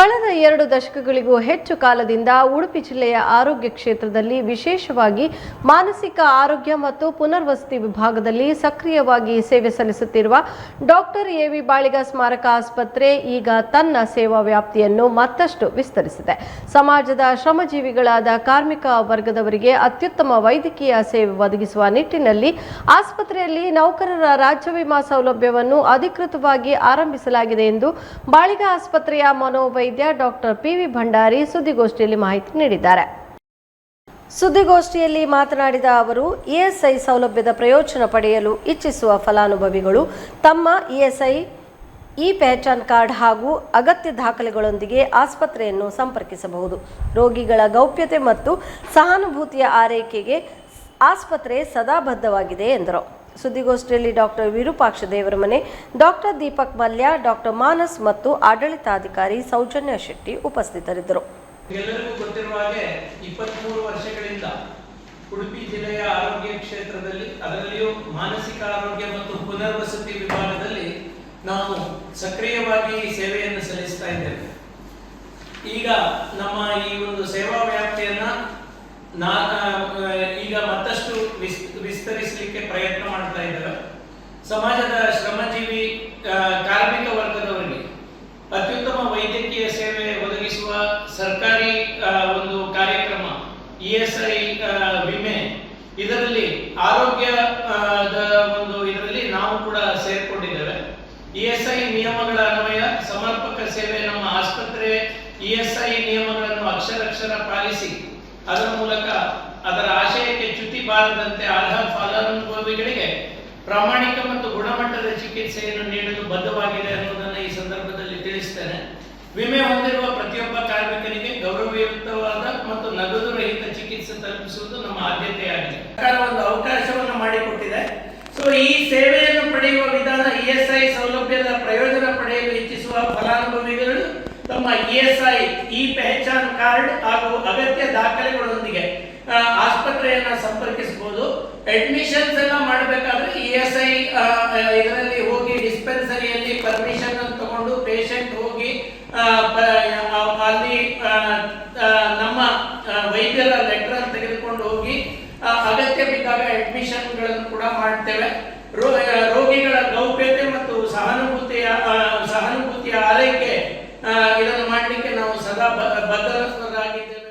ಕಳೆದ 2 ದಶಕಗಳಿಗೂ ಹೆಚ್ಚು ಕಾಲದಿಂದ ಉಡುಪಿ ಜಿಲ್ಲೆಯ ಆರೋಗ್ಯ ಕ್ಷೇತ್ರದಲ್ಲಿ ವಿಶೇಷವಾಗಿ ಮಾನಸಿಕ ಆರೋಗ್ಯ ಮತ್ತು ಪುನರ್ವಸತಿ ವಿಭಾಗದಲ್ಲಿ ಸಕ್ರಿಯವಾಗಿ ಸೇವೆ ಸಲ್ಲಿಸುತ್ತಿರುವ ಡಾಕ್ಟರ್ ಎ.ವಿ. ಬಾಳಿಗ ಸ್ಮಾರಕ ಆಸ್ಪತ್ರೆ ಈಗ ತನ್ನ ಸೇವಾ ವ್ಯಾಪ್ತಿಯನ್ನು ಮತ್ತಷ್ಟು ವಿಸ್ತರಿಸಿದೆ. ಸಮಾಜದ ಶ್ರಮಜೀವಿಗಳಾದ ಕಾರ್ಮಿಕ ವರ್ಗದವರಿಗೆ ಅತ್ಯುತ್ತಮ ವೈದ್ಯಕೀಯ ಸೇವೆ ಒದಗಿಸುವ ನಿಟ್ಟಿನಲ್ಲಿ ಆಸ್ಪತ್ರೆಯಲ್ಲಿ ನೌಕರರ ರಾಜ್ಯ ವಿಮಾ ಸೌಲಭ್ಯವನ್ನು ಅಧಿಕೃತವಾಗಿ ಆರಂಭಿಸಲಾಗಿದೆ ಎಂದು ಬಾಳಿಗ ಆಸ್ಪತ್ರೆಯ ಮನೋವೈದ್ಯ ಡಾಕ್ಟರ್ ಪಿ.ವಿ. ಭಂಡಾರಿ ಸುದ್ದಿಗೋಷ್ಠಿಯಲ್ಲಿ ಮಾಹಿತಿ ನೀಡಿದ್ದಾರೆ. ಸುದ್ದಿಗೋಷ್ಠಿಯಲ್ಲಿ ಮಾತನಾಡಿದ ಅವರು, ಇಎಸ್ಐ ಸೌಲಭ್ಯದ ಪ್ರಯೋಜನ ಪಡೆಯಲು ಇಚ್ಛಿಸುವ ಫಲಾನುಭವಿಗಳು ತಮ್ಮ ಇಎಸ್ಐ ಪೆಹಚಾನ್ ಕಾರ್ಡ್ ಹಾಗೂ ಅಗತ್ಯ ದಾಖಲೆಗಳೊಂದಿಗೆ ಆಸ್ಪತ್ರೆಯನ್ನು ಸಂಪರ್ಕಿಸಬಹುದು. ರೋಗಿಗಳ ಗೌಪ್ಯತೆ ಮತ್ತು ಸಹಾನುಭೂತಿಯ ಆರೈಕೆಗೆ ಆಸ್ಪತ್ರೆ ಸದಾ ಬದ್ಧವಾಗಿದೆ ಎಂದರು. ಸುದ್ದಿಗೋಷ್ಠಿಯಲ್ಲಿ doctor Virupaksha Devaramane, doctor Deepak Mallya, doctor Manas ಮತ್ತು ಆಡಳಿತಾಧಿಕಾರಿ ಸೌಜನ್ಯ ಶೆಟ್ಟಿ ಉಪಸ್ಥಿತರಿದ್ದರು. ಎಲ್ಲರಿಗೂ ಗೊತ್ತಿರುವ ಹಾಗೆ 23 ವರ್ಷಗಳಿಂದ ಉಡುಪಿ ಜಿಲ್ಲೆಯ ಆರೋಗ್ಯ ಕ್ಷೇತ್ರದಲ್ಲಿ, ಅದರಲ್ಲಿಯೂ ಮಾನಸಿಕ ಆರೋಗ್ಯ ಮತ್ತು ಪುನರ್ವಸತಿ ವಿಭಾಗದಲ್ಲಿ ನಾವು ಸಕ್ರಿಯವಾಗಿ ಸೇವೆಯನ್ನು ಸಲ್ಲಿಸ್ತಾ ಇದ್ದೇವೆ. ಈಗ ನಮ್ಮ ಈ ಒಂದು ಸೇವಾ ವ್ಯಾಪ್ತಿಯನ್ನ ಈಗ ಮತ್ತಷ್ಟು ವಿಸ್ತರಿಸಲಿಕ್ಕೆ ಪ್ರಯತ್ನ ಮಾಡ್ತಾ ಇದ್ದೇವೆ. ಸಮಾಜದ ಶ್ರಮಜೀವಿ ಕಾರ್ಮಿಕ ವರ್ಗದವರಿಗೆ ಅತ್ಯುತ್ತಮ ವೈದ್ಯಕೀಯ ಸೇವೆ ಒದಗಿಸುವ ಸರ್ಕಾರಿ ಒಂದು ಕಾರ್ಯಕ್ರಮ ಇಎಸ್ಐ ವಿಮೆ, ಇದರಲ್ಲಿ ಆರೋಗ್ಯದ ಒಂದು ಇದರಲ್ಲಿ ನಾವು ಕೂಡ ಸೇರ್ಕೊಂಡಿದ್ದೇವೆ. ಇಎಸ್ಐ ನಿಯಮಗಳ ಅನ್ವಯ ಸಮರ್ಪಕ ಸೇವೆ ನಮ್ಮ ಆಸ್ಪತ್ರೆ ಇಎಸ್ಐ ನಿಯಮಗಳನ್ನು ಅಕ್ಷರಕ್ಷರ ಪಾಲಿಸಿ ಅದರ ಮೂಲಕ ಅದರ ಆಶಯಕ್ಕೆ ಚ್ಯುತಿ ಬಾರದಂತೆ ಅರ್ಹ ಫಲಾನುಭವಿಗಳಿಗೆ ಪ್ರಾಮಾಣಿಕ ಮತ್ತು ಗುಣಮಟ್ಟದ ಚಿಕಿತ್ಸೆಯನ್ನು ನೀಡಲು ಬದ್ಧವಾಗಿದೆ ಅನ್ನೋದನ್ನು ಈ ಸಂದರ್ಭದಲ್ಲಿ ತಿಳಿಸ್ತೇನೆ. ವಿಮೆ ಹೊಂದಿರುವ ಪ್ರತಿಯೊಬ್ಬ ಕಾರ್ಮಿಕನಿಗೆ ಗೌರವಯುಕ್ತವಾದ ಮತ್ತು ನಗದು ರಹಿತ ಚಿಕಿತ್ಸೆ ತಲುಪಿಸುವುದು ನಮ್ಮ ಆದ್ಯತೆಯಾಗಿದೆ. ಸರ್ಕಾರ ಒಂದು ಅವಕಾಶವನ್ನು ಮಾಡಿಕೊಟ್ಟಿದೆ. ಈ ಸೇವೆಯನ್ನು ಪಡೆಯುವ ವಿಧಾನ, ಇಎಸ್ಐ ಸೌಲಭ್ಯದ ಪ್ರಯೋಜನ ಪಡೆಯಲು ಇಚ್ಛಿಸುವ ಫಲಾನುಭವಿಗಳು ತಮ್ಮ ಇಎಸ್ಐ ಪೆಹಚಾನ್ ಕಾರ್ಡ್ ಹಾಗೂ ಅಗತ್ಯ ದಾಖಲೆಗಳೊಂದಿಗೆ ಆಸ್ಪತ್ರೆಯನ್ನ ಸಂಪರ್ಕಿಸಬಹುದು. ಅಡ್ಮಿಷನ್ಸ್ ಎಲ್ಲ ಮಾಡಬೇಕಾದ್ರೆ ಇಎಸ್ಐ ಇದರಲ್ಲಿ ಹೋಗಿ ಡಿಸ್ಪೆನ್ಸರಿಯಲ್ಲಿ ಪರ್ಮಿಷನ್ ಅನ್ನು ತಗೊಂಡು ಪೇಷಂಟ್ ಹೋಗಿ ಅಲ್ಲಿ ನಮ್ಮ ವೈದ್ಯರ ಲೆಟರ್ ಅನ್ನು ತೆಗೆದುಕೊಂಡು ಹೋಗಿ ಅಗತ್ಯ ಬಿದ್ದಾಗ ಅಡ್ಮಿಷನ್ಗಳನ್ನು ಕೂಡ ಮಾಡ್ತೇವೆ. ರೋಗಿಗಳ ಗೌಪ್ಯತೆ ಮತ್ತು ಸಹಾನುಭೂತಿಯ ಆರೈಕೆ ಇದನ್ನು ಮಾಡಲಿಕ್ಕೆ ನಾವು ಸದಾ ಬದ್ಧರಾಗಿದ್ದೇವೆ.